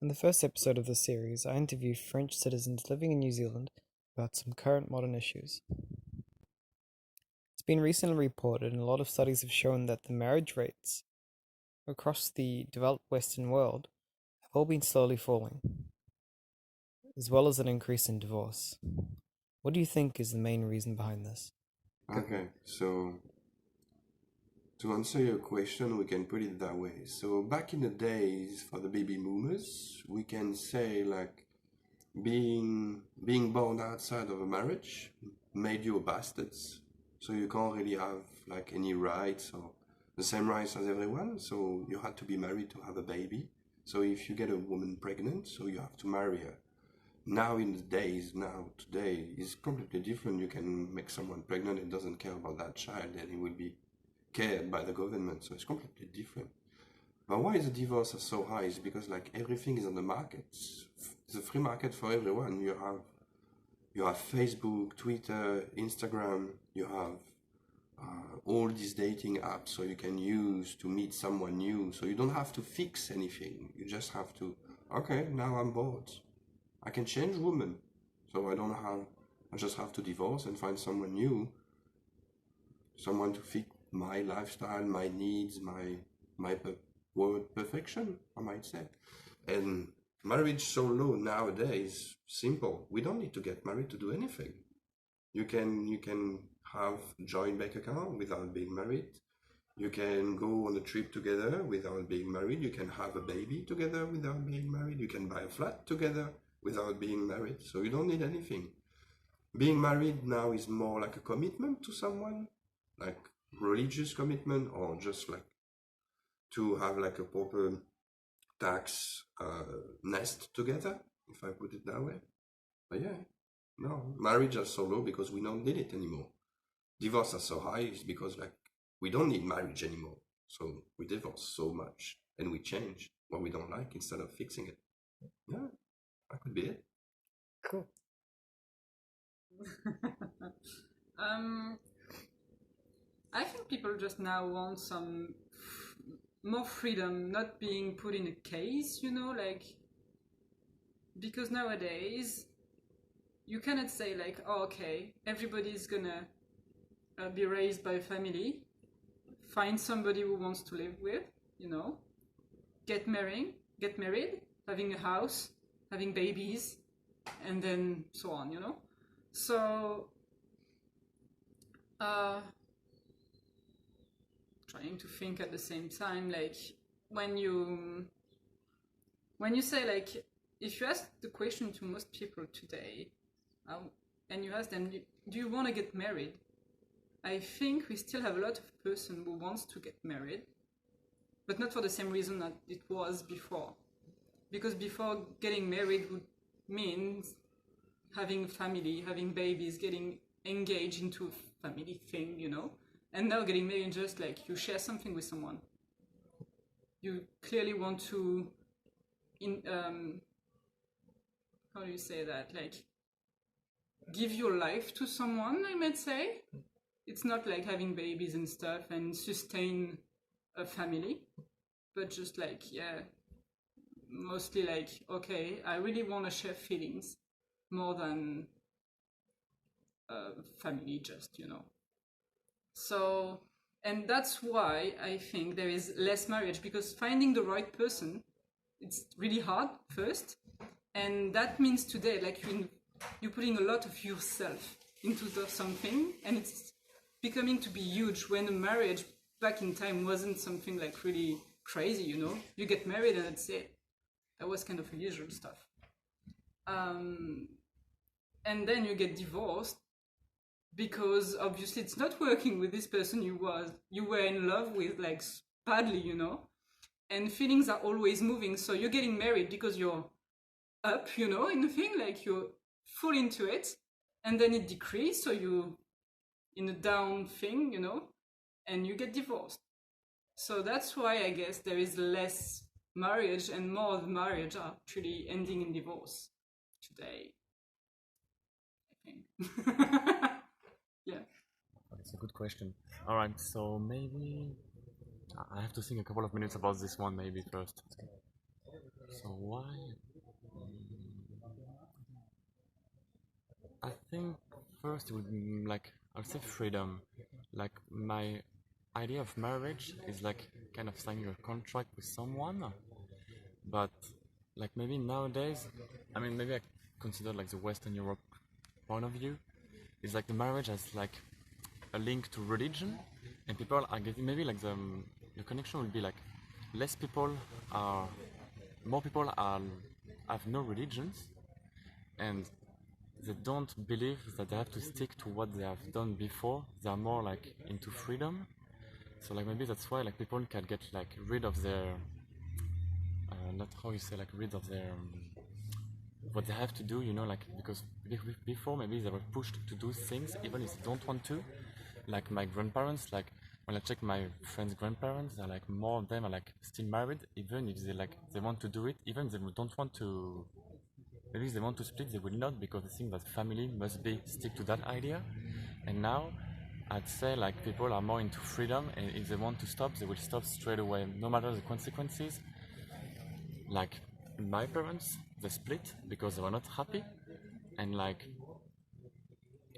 In the first episode of this series, I interview French citizens living in New Zealand about some current modern issues. It's been recently reported, and a lot of studies have shown that the marriage rates across the developed Western world have all been slowly falling, as well as an increase in divorce. What do you think is the main reason behind this? Okay, so to answer your question, we can put it that way. So back in the days for the baby boomers, we can say like being born outside of a marriage made you a bastards. So you can't really have like any rights or the same rights as everyone. So you had to be married to have a baby. So if you get a woman pregnant, so you have to marry her. Now in the days, now today is completely different. You can make someone pregnant and doesn't care about that child, and it will be cared by the government. So it's completely different. But why the divorce is so high is because like everything is on the market. It's a free market for everyone. You have Facebook, Twitter, Instagram. You have all these dating apps, so you can use to meet someone new. So you don't have to fix anything. You just have to. Okay, now I'm bored. I can change woman, so I just have to divorce and find someone new, someone to fit my lifestyle, my needs, my word perfection, I might say. And marriage so low nowadays, simple. We don't need to get married to do anything. You can have joint bank account without being married. You can go on a trip together without being married. You can have a baby together without being married. You can buy a flat together without being married. So you don't need anything. Being married now is more like a commitment to someone, like religious commitment, or just like to have like a proper tax nest together, if I put it that way. But yeah, no, marriage is so low because we don't need it anymore. Divorce are so high is because like we don't need marriage anymore. So we divorce so much and we change what we don't like instead of fixing it. Yeah, that could be it. Cool. I think people just now want some more freedom, not being put in a case, like, because nowadays you cannot say like, oh, okay, everybody's gonna be raised by a family, find somebody who wants to live with, get married, having a house, having babies, and then so on, So, trying to think at the same time, like when you say like, if you ask the question to most people today, and you ask them, do you want to get married? I think we still have a lot of person who wants to get married, but not for the same reason that it was before. Because before, getting married would mean having a family, having babies, getting engaged into a family thing, And now getting married, just like you share something with someone. You clearly want to, how do you say that? Like, give your life to someone, I might say. It's not like having babies and stuff and sustain a family, but just like, yeah, mostly like, okay, I really want to share feelings more than family, just, So, and that's why I think there is less marriage, because finding the right person, it's really hard first. And that means today, like, you're putting a lot of yourself into something, and it's becoming to be huge, when a marriage back in time wasn't something like really crazy, You get married and that's it. That was kind of usual stuff. And then you get divorced, because obviously it's not working with this person you were in love with, like, badly, And feelings are always moving, so you're getting married because you're up, in the thing, like you're full into it, and then it decreases, so you in a down thing, and you get divorced. So that's why I guess there is less marriage, and more of marriage are actually ending in divorce today, I think. Yeah. That's a good question. All right, so maybe I have to think a couple of minutes about this one maybe first. So why? I think first it would be like I would say freedom. Like my idea of marriage is like kind of signing a contract with someone, but like maybe nowadays, I mean maybe I consider like the Western Europe point of view is like the marriage as like a link to religion, and people are getting maybe like the connection will be like less people are more people are have no religions, and they don't believe that they have to stick to what they have done before. They are more like into freedom. So like maybe that's why like people can get like rid of their not how you say like rid of their what they have to do, you know, like because before maybe they were pushed to do things even if they don't want to. Like my grandparents, like when I check my friends' grandparents, they're like more of them are like still married, even if they like they want to do it, even if they don't want to. Maybe if they want to split, they will not because they think that family must be stick to that idea. And now, I'd say like people are more into freedom, and if they want to stop, they will stop straight away, no matter the consequences. Like my parents, they split because they were not happy, and like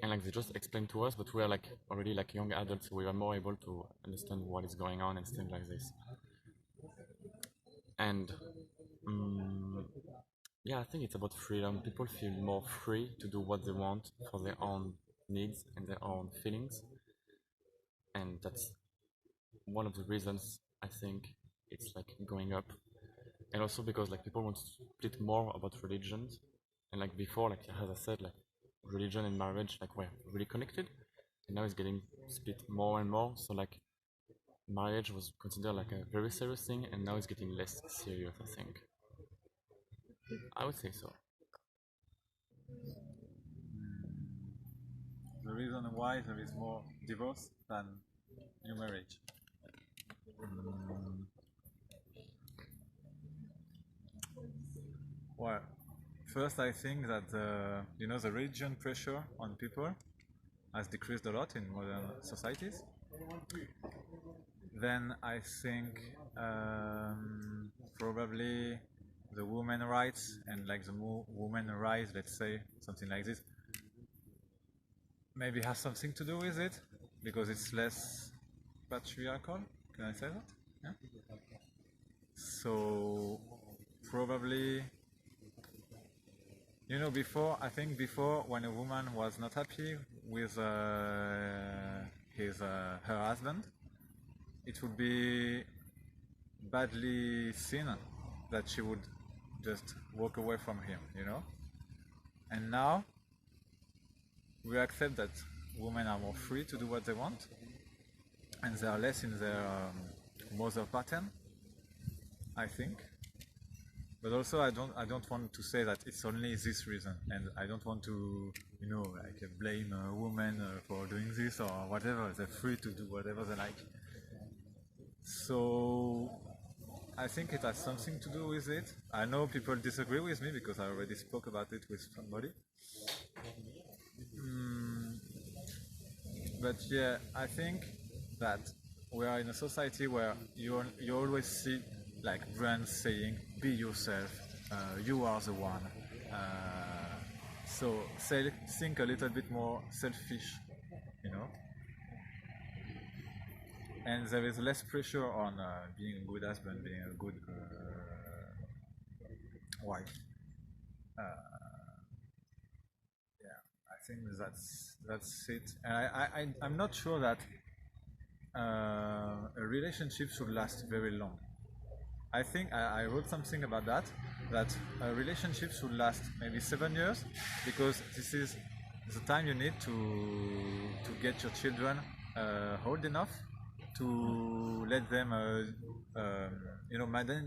they just explained to us, but we are like already like young adults, so we are more able to understand what is going on and things like this. And mm yeah, I think it's about freedom. People feel more free to do what they want for their own needs and their own feelings, and that's one of the reasons I think it's like going up. And also because like people want to split more about religions, and like before, like as I said, like religion and marriage like were really connected, and now it's getting split more and more. So like marriage was considered like a very serious thing, and now it's getting less serious. I think I would say so. The reason why there is more divorce than new marriage. Well, first I think that the religion pressure on people has decreased a lot in modern societies. Then I think probably the women rights and like the women rights, let's say something like this, maybe has something to do with it because it's less patriarchal. Can I say that? Yeah. So probably, before I think before when a woman was not happy with her husband, it would be badly seen that she would just walk away from him. And now we accept that women are more free to do what they want, and they are less in their mother pattern, I think. But also, I don't want to say that it's only this reason, and I don't want to, blame a woman for doing this or whatever. They're free to do whatever they like. So I think it has something to do with it. I know people disagree with me because I already spoke about it with somebody. But yeah, I think that we are in a society where you always see like brands saying, "Be yourself, you are the one." So think a little bit more selfish, you know. And there is less pressure on being a good husband, being a good wife. Yeah, I think that's it. And I'm not sure that a relationship should last very long. I think I wrote something about that a relationship should last maybe 7 years because this is the time you need to get your children old enough to let them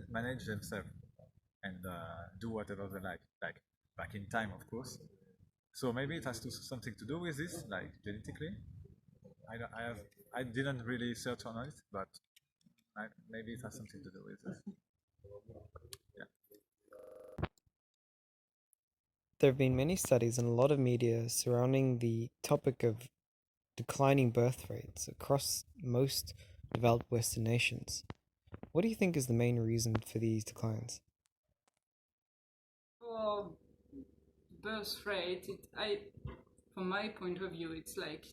manage themselves and do whatever they like back in time, of course. So maybe it has something to do with this, like genetically. I didn't really search on it, but maybe it has something to do with this. Yeah. There have been many studies and a lot of media surrounding the topic of declining birth rates across most developed Western nations. What do you think is the main reason for these declines? birth rate, from my point of view, it's like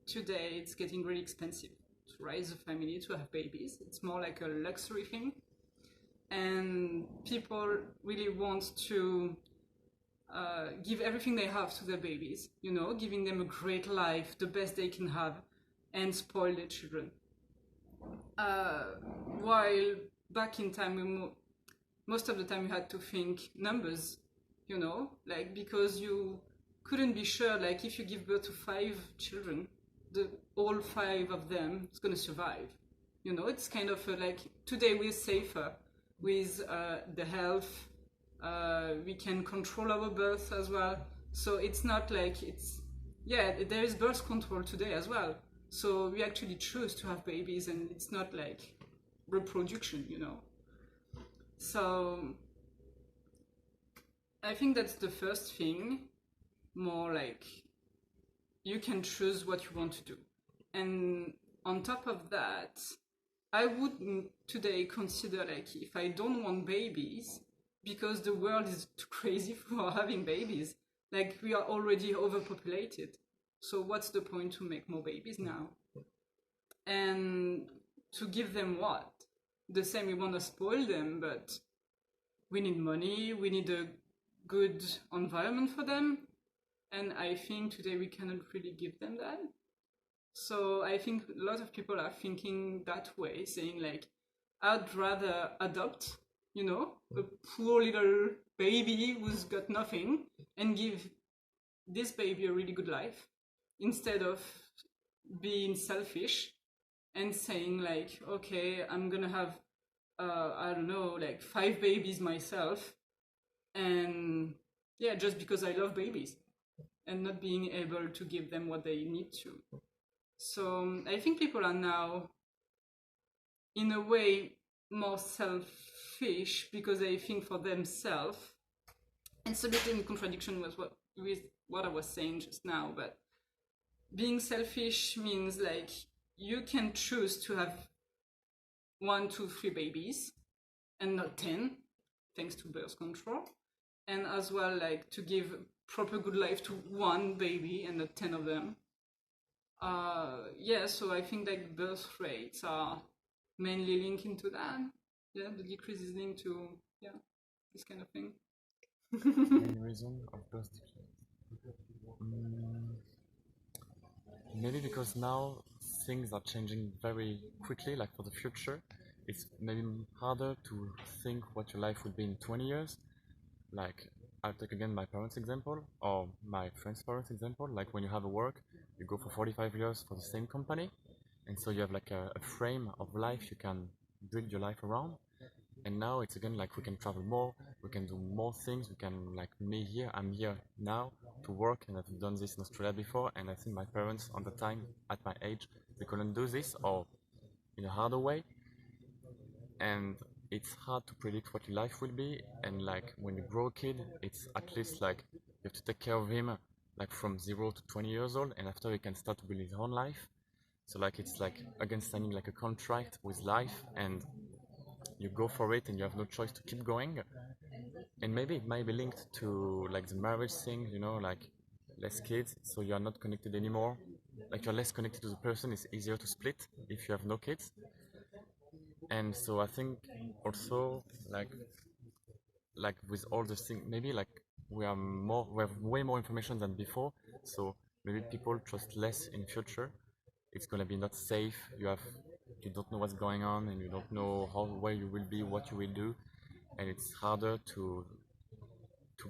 today it's getting really expensive to raise a family, to have babies. It's more like a luxury thing. And people really want to give everything they have to their babies, giving them a great life, the best they can have, and spoil their children. While back in time, most of the time you had to think numbers, because you couldn't be sure, like if you give birth to 5 children, all 5 of them is going to survive. It's kind of like today we're safer with the health. We can control our birth as well. So it's not like there is birth control today as well. So we actually choose to have babies, and it's not like reproduction, So I think that's the first thing, more like you can choose what you want to do. And on top of that, I would today consider like if I don't want babies, because the world is too crazy for having babies, like we are already overpopulated. So what's the point to make more babies now? And to give them what? The same, we want to spoil them, but we need money, we need a good environment for them. And I think today we cannot really give them that. So I think a lot of people are thinking that way, saying like, I'd rather adopt, a poor little baby who's got nothing, and give this baby a really good life, instead of being selfish and saying like, okay, I'm gonna have, I don't know, like 5 babies myself, and just because I love babies, and not being able to give them what they need to. So I think people are now, in a way, more selfish because they think for themselves. And it's a bit in contradiction with what I was saying just now, but being selfish means like you can choose to have 1, 2, 3 babies and not 10, thanks to birth control, and as well like to give proper good life to 1 baby and not 10 of them. So I think like birth rates are mainly linked into that. The decrease is linked to this kind of thing. Main reason of birth decrease. Maybe because now things are changing very quickly, like for the future. It's maybe harder to think what your life would be in 20 years. Like, I'll take again my parents' example, or my friend's parents' example. Like when you have a work, you go for 45 years for the same company, and so you have like a frame of life you can build your life around. And now it's again like we can travel more, we can do more things, we can, like me here, I'm here now to work, and I've done this in Australia before, and I think my parents on the time, at my age, they couldn't do this, or in a harder way. And it's hard to predict what your life will be, and like when you grow a kid, it's at least like you have to take care of him like from 0 to 20 years old, and after he can start to build his own life. So like it's like again signing like a contract with life, and you go for it and you have no choice to keep going. And maybe it might be linked to like the marriage thing, like less kids, so you are not connected anymore, like you're less connected to the person, it's easier to split if you have no kids. And so I think also like with all the things, maybe like we have way more information than before, so maybe people trust less in future. It's gonna be not safe, you don't know what's going on, and you don't know where you will be, what you will do, and it's harder to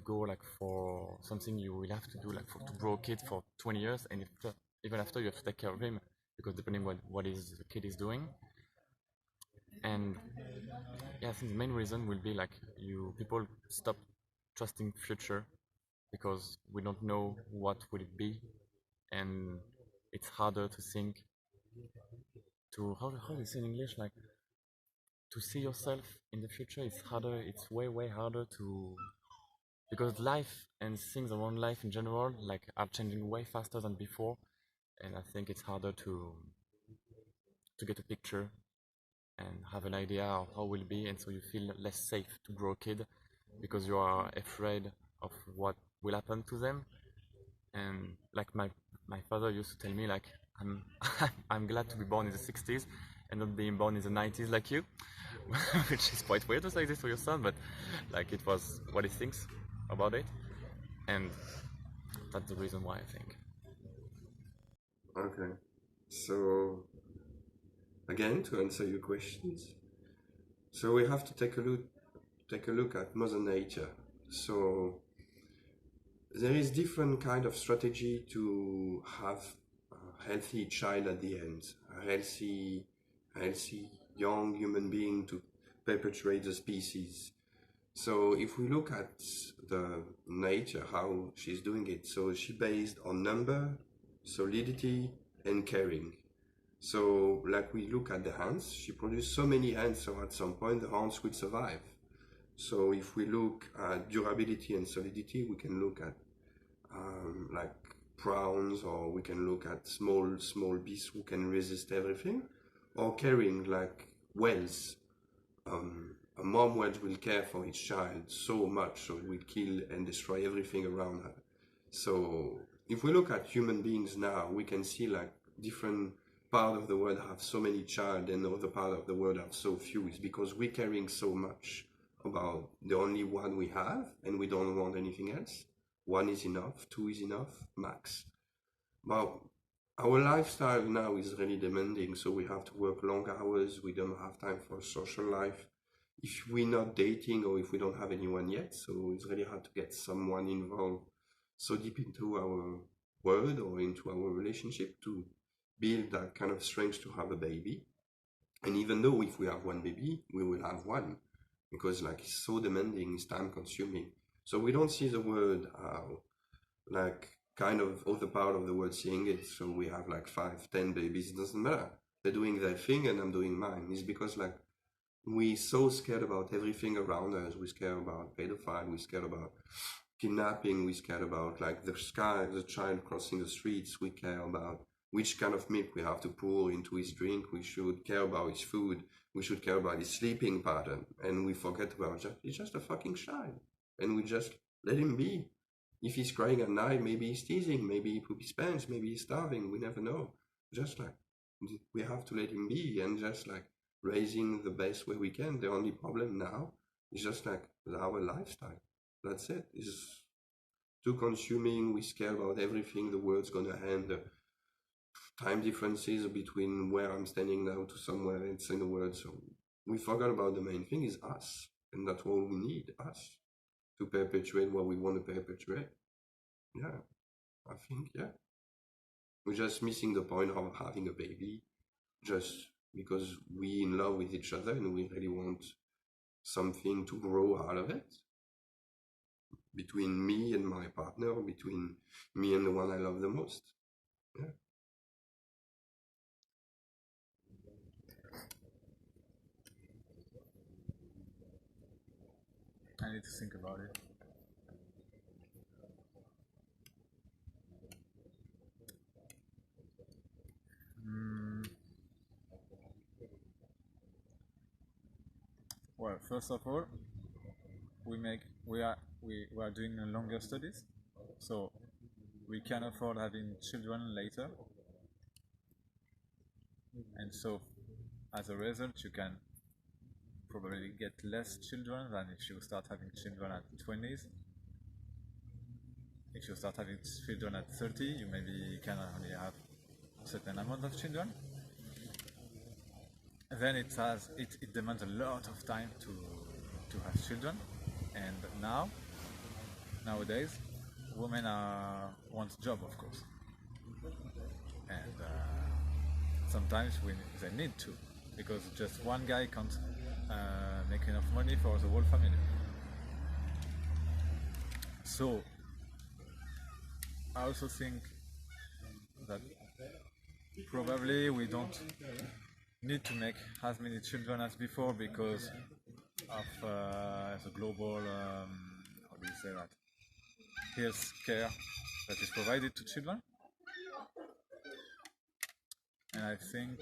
go like for something you will have to do, like to grow a kid for 20 years, and even after you have to take care of him, because depending on what the kid is doing. And I think the main reason will be like people stop trusting future because we don't know what will it be, and it's harder to think to how do you say in English, like to see yourself in the future. It's harder, it's way harder to, because life and things around life in general like are changing way faster than before, and I think it's harder to get a picture and have an idea of how it will be, and so you feel less safe to grow a kid because you are afraid of what will happen to them. And like my father used to tell me, like, I'm I'm glad to be born in the 60s and not being born in the 90s like you, which is quite weird to say this to your son, but like it was what he thinks about it, and that's the reason why I think. Okay. So again, to answer your questions, so we have to take a look at Mother Nature. So there is different kind of strategy to have a healthy child at the end, a healthy young human being to perpetuate the species. So if we look at the nature, how she's doing it, so she based on number, solidity, and caring. So like we look at the ants, she produced so many ants, so at some point the ants would survive. So if we look at durability and solidity, we can look at like prawns, or we can look at small beasts who can resist everything, or caring like whales. A mom whale will care for its child so much, so it will kill and destroy everything around her. So if we look at human beings now, we can see like different part of the world have so many child and the other part of the world have so few. It's because we're caring so much about the only one we have and we don't want anything else. One is enough, two is enough, max. But our lifestyle now is really demanding, so we have to work long hours, we don't have time for social life. If we're not dating or if we don't have anyone yet, so it's really hard to get someone involved so deep into our world or into our relationship to build that kind of strength to have a baby. And even though if we have one baby, we will have one, because like it's so demanding, it's time consuming. So we don't see the world like kind of other part of the world seeing it. So we have like 5, 10 babies, it doesn't matter. They're doing their thing and I'm doing mine. It's because like we so scared about everything around us. We scared about pedophile, we scared about kidnapping, we scared about like the child crossing the streets, we care about which kind of milk we have to pour into his drink, we should care about his food, we should care about his sleeping pattern, and we forget about he's just a fucking child, and we just let him be. If he's crying at night, maybe he's teasing, maybe he poop his pants, maybe he's starving, we never know. Just like, we have to let him be, and just like raising the best way we can. The only problem now is just like our lifestyle. That's it. It's too consuming. We care about everything. The world's gonna end. The time differences between where I'm standing now to somewhere else in the world. So we forgot about the main thing is us, and that's all we need, us, to perpetuate what we want to perpetuate. Yeah, I think we're just missing the point of having a baby, just because we in love with each other and we really want something to grow out of it. Between me and my partner, between me and the one I love the most. Yeah. I need to think about it. Well, first of all, we are doing longer studies, so we can afford having children later, and so as a result, you can probably get less children than if you start having children at 20s. If you start having children at 30, you maybe can only have a certain amount of children. Then it demands a lot of time to have children, and nowadays women want a job, of course, and sometimes they need to, because just one guy can't make enough money for the whole family. So I also think that probably we don't need to make as many children as before because of the global, how do you say that, health care that is provided to children. And I think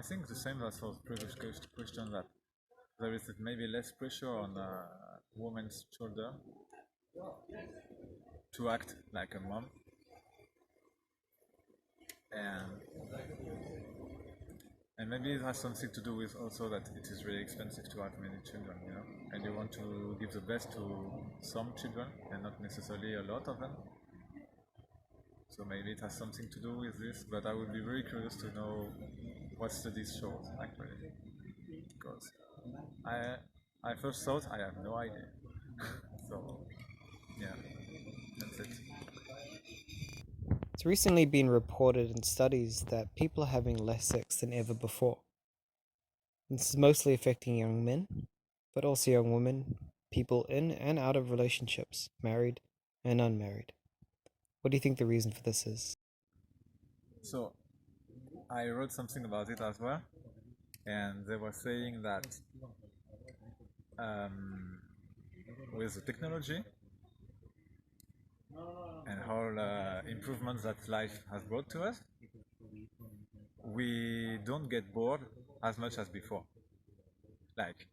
I think the same as for the previous question, that there is maybe less pressure on a woman's shoulder to act like a mom, and maybe it has something to do with also that it is really expensive to have many children, and you want to give the best to some children and not necessarily a lot of them. So maybe it has something to do with this, but I would be very curious to know what studies show actually, because I first thought I have no idea. So yeah, that's it. It's recently been reported in studies that people are having less sex than ever before. This is mostly affecting young men, but also young women, people in and out of relationships, married and unmarried. What do you think the reason for this is? So I wrote something about it as well, and they were saying that with the technology and all improvements that life has brought to us, we don't get bored as much as before. Like,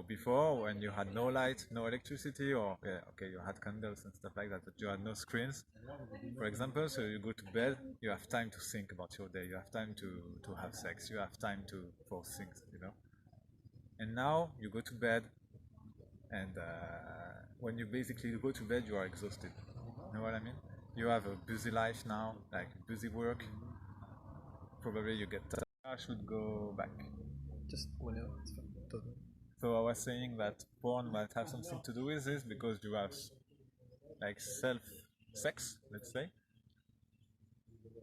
before when you had no light, no electricity, or you had candles and stuff like that, but you had no screens, for example, so you go to bed, you have time to think about your day, you have time to have sex, you have time for things, And now you go to bed, and when you basically go to bed, you are exhausted. You know what I mean? You have a busy life now, like busy work. Probably you get tired. I should go back. Just whenever. So I was saying that porn might have something to do with this, because you have like self-sex, let's say.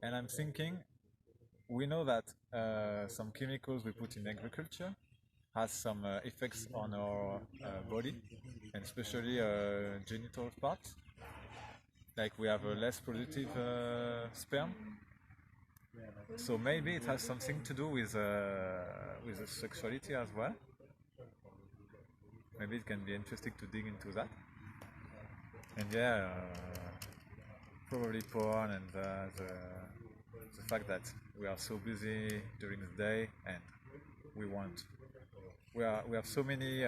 And I'm thinking, we know that some chemicals we put in agriculture has some effects on our body, and especially genital parts. Like we have a less productive sperm. So maybe it has something to do with the sexuality as well. Maybe it can be interesting to dig into that. And yeah, probably porn and the fact that we are so busy during the day, and we have so many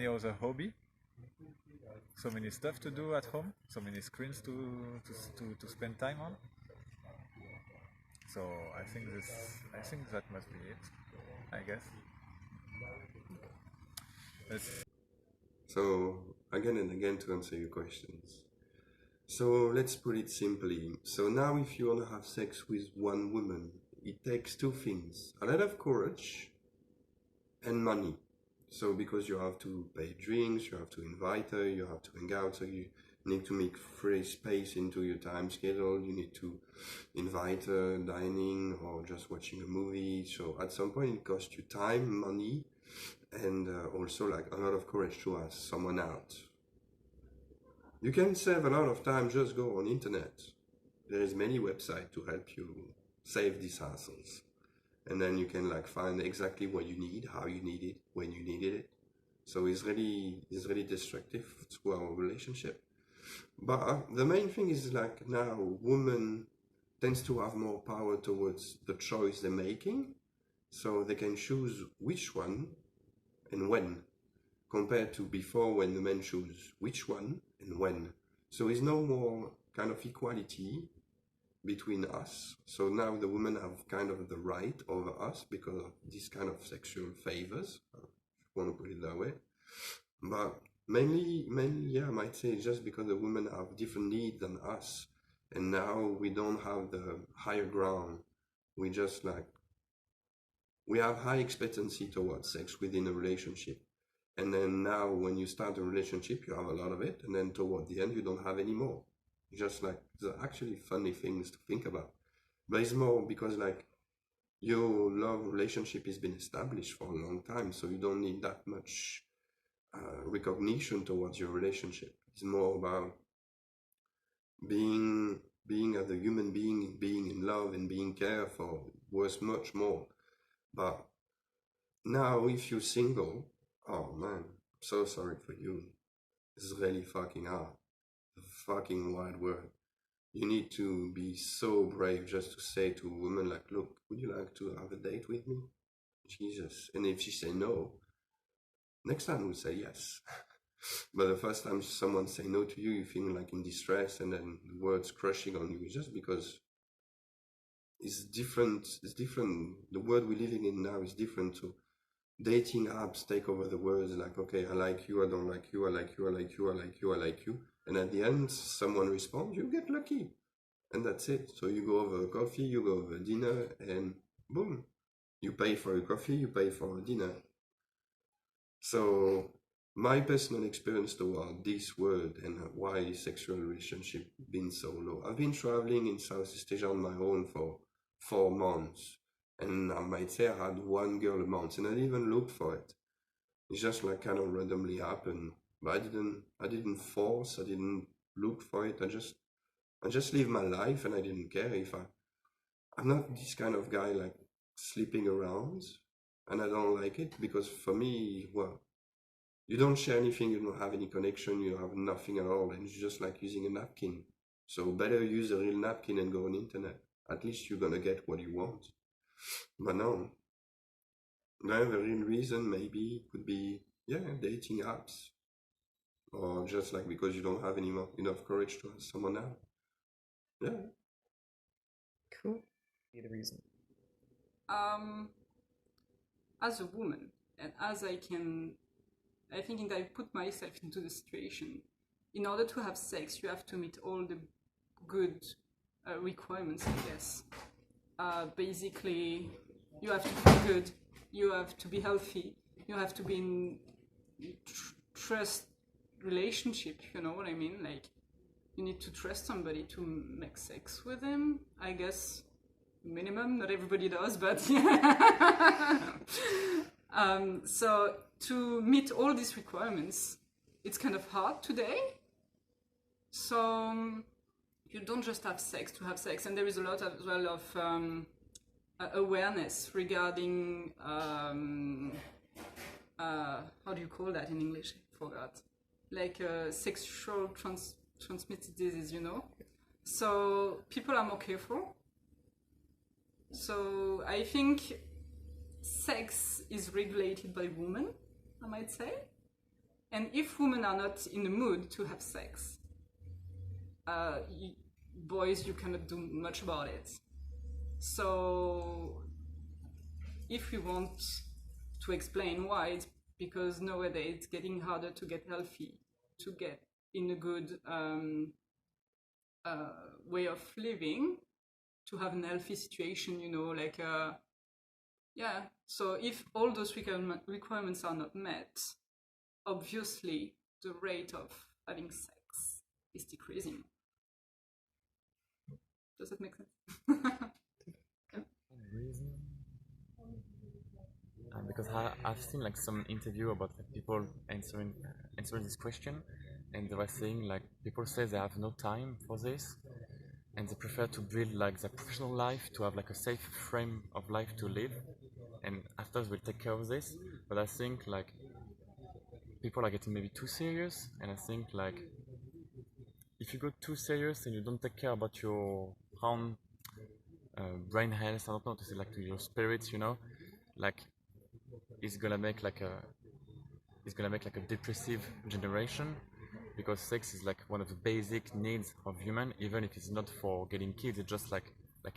other hobby, so many stuff to do at home, so many screens to spend time on. So I think that must be it, I guess. So again and again, to answer your questions. So let's put it simply. So now if you want to have sex with one woman, it takes two things: a lot of courage and money. So because you have to pay drinks, you have to invite her, you have to hang out, so you need to make free space into your time schedule. You need to invite her dining or just watching a movie. So at some point it costs you time, money, and also like a lot of courage to ask someone out. You can save a lot of time, just go on internet. There is many websites to help you save these hassles. And then you can like find exactly what you need, how you need it, when you needed it. So it's really destructive to our relationship. But the main thing is like now women tends to have more power towards the choice they're making. So they can choose which one and when, compared to before when the men choose which one and when. So it's no more kind of equality between us. So now the women have kind of the right over us because of this kind of sexual favors, if you want to put it that way. But mainly, yeah, I might say just because the women have different needs than us, and now we don't have the higher ground. We just like, we have high expectancy towards sex within a relationship. And then now when you start a relationship, you have a lot of it, and then toward the end, you don't have any more. Just like, they're actually funny things to think about. But it's more because like, your love relationship has been established for a long time, so you don't need that much recognition towards your relationship. It's more about being as a human being in love and being cared for, worth much more. But now if you're single, oh man, I'm so sorry for you. It's really fucking hard. The fucking wide world. you need to be so brave just to say to a woman like, look, would you like to have a date with me? Jesus. And if she say no, next time we'll say yes. But the first time someone say no to you, you feel like in distress, and then the words crushing on you just because it's different. It's different. The world we're living in now is different. So dating apps take over the words like, okay, I like you, I don't like you, I like you, I like you, I like you, I like you. And at the end, someone responds, you get lucky. And that's it. So you go over a coffee, you go over dinner, and boom. You pay for a coffee, you pay for a dinner. So my personal experience toward this word and why sexual relationship been so low. I've been traveling in Southeast Asia on my own for 4 months, and I might say I had one girl a month, and I didn't even look for it. It's just like kind of randomly happened. But I didn't force, I didn't look for it. I just live my life, and I didn't care if I'm not this kind of guy like sleeping around, and I don't like it because for me, well, you don't share anything, you don't have any connection, you have nothing at all, and it's just like using a napkin. So better use a real napkin and go on the internet. At least you're gonna get what you want. But no. The real reason maybe could be, yeah, dating apps. Or just like because you don't have enough courage to ask someone out. Yeah. Cool. Be the reason. As a woman, and as I think I put myself into the situation. In order to have sex, you have to meet all the good requirements, I guess. Basically, you have to feel good, you have to be healthy, you have to be in trust relationship, you know what I mean? Like, you need to trust somebody to make sex with him, I guess. Minimum, not everybody does, but yeah. So to meet all these requirements, it's kind of hard today. So you don't just have sex to have sex, and there is a lot as well of awareness regarding how do you call that in English? I forgot. Like sexual transmitted disease, you know. So people are more careful. So I think sex is regulated by women, I might say. And if women are not in the mood to have sex, boys, you cannot do much about it. So if we want to explain why, it's because nowadays it's getting harder to get healthy, to get in a good way of living, to have a healthy situation, you know, like, yeah. So if all those requirements are not met, obviously the rate of having sex is decreasing. Does that make sense? Reason? Because I've seen like some interview about like, people answering this question, and they were saying like people say they have no time for this, and they prefer to build like their professional life to have like a safe frame of life to live, and after we'll take care of this. But I think like people are getting maybe too serious, and I think like if you go too serious and you don't take care about your own brain health, I don't know how to say, like to your spirits, you know, like it's gonna make like a depressive generation, because sex is like one of the basic needs of human, even if it's not for getting kids. It's just like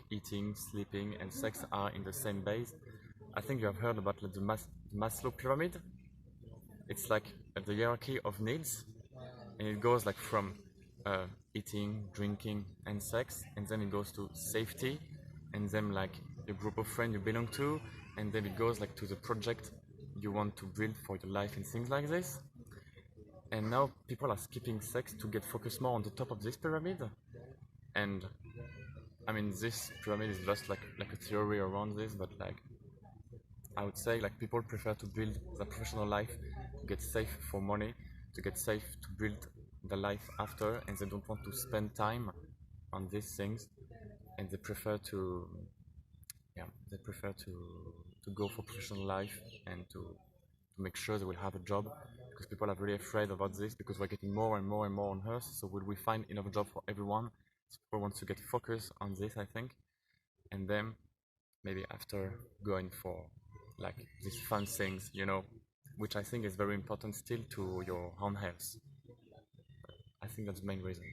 eating, sleeping, and sex are in the same base. I think you have heard about like, the Maslow pyramid. It's like the hierarchy of needs, and it goes like from eating, drinking, and sex, and then it goes to safety, and then like the group of friends you belong to, and then it goes like to the project you want to build for your life and things like this. And now people are skipping sex to get focused more on the top of this pyramid. And I mean, this pyramid is just like a theory around this, but like I would say like people prefer to build their professional life to get safe for money, to get safe to build the life after, and they don't want to spend time on these things, and they prefer to go for professional life and to make sure they will have a job, because people are really afraid about this, because we're getting more and more and more on Earth. So will we find enough job for everyone? People want to get focused on this, I think, and then maybe after going for like these fun things, which I think is very important still to your own health. I think that's the main reason.